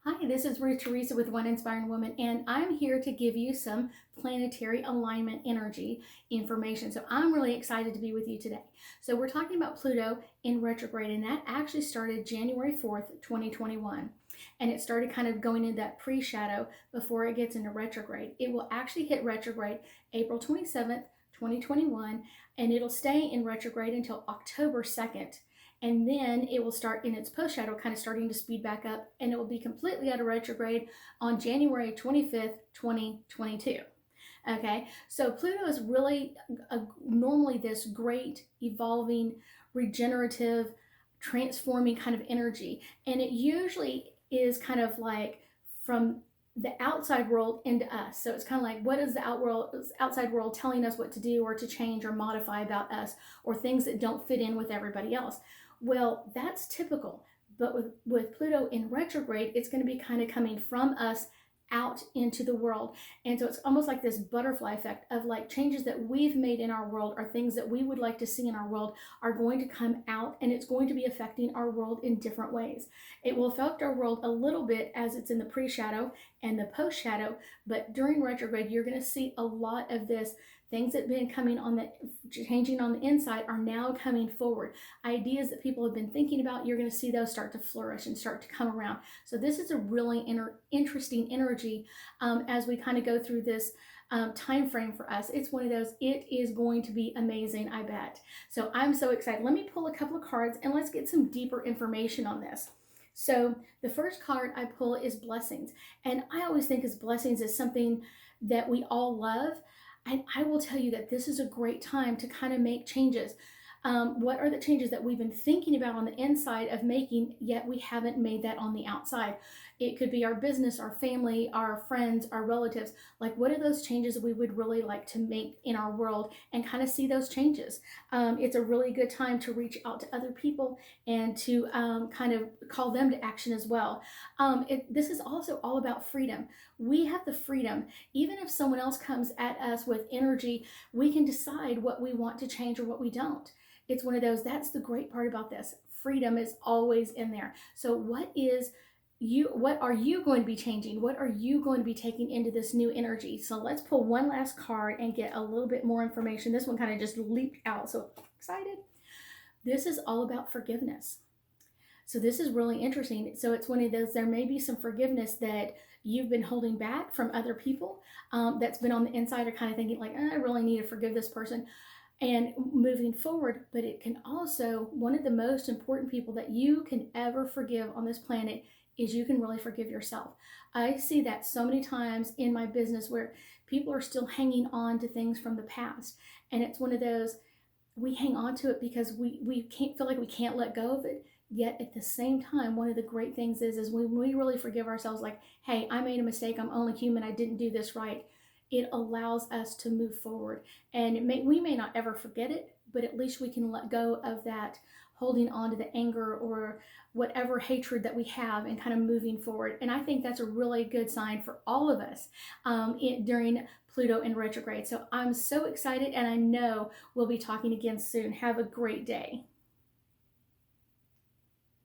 Hi, this is Ruth Theresa with One Inspiring Woman, and I'm here to give you some planetary alignment energy information. So I'm really excited to be with you today. So we're talking about Pluto in retrograde, and that actually started January 4th, 2021. And it started kind of going into that pre-shadow before it gets into retrograde. It will actually hit retrograde April 27th, 2021, and it'll stay in retrograde until October 2nd, and then it will start in its post shadow, kind of starting to speed back up, and it will be completely out of retrograde on January 25th, 2022. Okay, so Pluto is really normally this great, evolving, regenerative, transforming kind of energy, and it usually is kind of like from the outside world into us. So it's kind of like, what is the outside world telling us what to do or to change or modify about us, or things that don't fit in with everybody else? Well, that's typical. But with Pluto in retrograde, it's going to be kind of coming from us out into the world. And so it's almost like this butterfly effect of like changes that we've made in our world, or things that we would like to see in our world, are going to come out, and it's going to be affecting our world in different ways. It will affect our world a little bit as it's in the pre-shadow and the post-shadow, but during retrograde, you're going to see a lot of this. Things that have been coming on the changing on the inside are now coming forward. Ideas that people have been thinking about, you're going to see those start to flourish and start to come around. So this is a really interesting energy as we kind of go through this time frame for us. It's one of those, it is going to be amazing, I bet. So I'm so excited. Let me pull a couple of cards and let's get some deeper information on this. So the first card I pull is blessings. And I always think as blessings is something that we all love. And I will tell you that this is a great time to kind of make changes. What are the changes that we've been thinking about on the inside of making, yet we haven't made that on the outside? It could be our business, our family, our friends, our relatives. Like, what are those changes that we would really like to make in our world, and kind of see those changes? It's a really good time to reach out to other people and to kind of call them to action as well. This is also all about freedom. We have the freedom. Even if someone else comes at us with energy, we can decide what we want to change or what we don't. It's one of those, that's the great part about this. Freedom is always in there. So what are you going to be changing? What are you going to be taking into this new energy? So let's pull one last card and get a little bit more information. This one kind of just leaped out. So excited. This is all about forgiveness. So this is really interesting. So it's one of those, there may be some forgiveness that you've been holding back from other people, that's been on the inside, or kind of thinking like, I really need to forgive this person and moving forward. But it can also, one of the most important people that you can ever forgive on this planet is you can really forgive yourself. I see that so many times in my business where people are still hanging on to things from the past. And it's one of those, we hang on to it because we can't feel like we can't let go of it. Yet at the same time, one of the great things is when we really forgive ourselves, like, hey, I made a mistake, I'm only human, I didn't do this right. It allows us to move forward. And we may not ever forget it, but at least we can let go of that holding on to the anger or whatever hatred that we have, and kind of moving forward. And I think that's a really good sign for all of us during Pluto in retrograde. So I'm so excited, and I know we'll be talking again soon. Have a great day.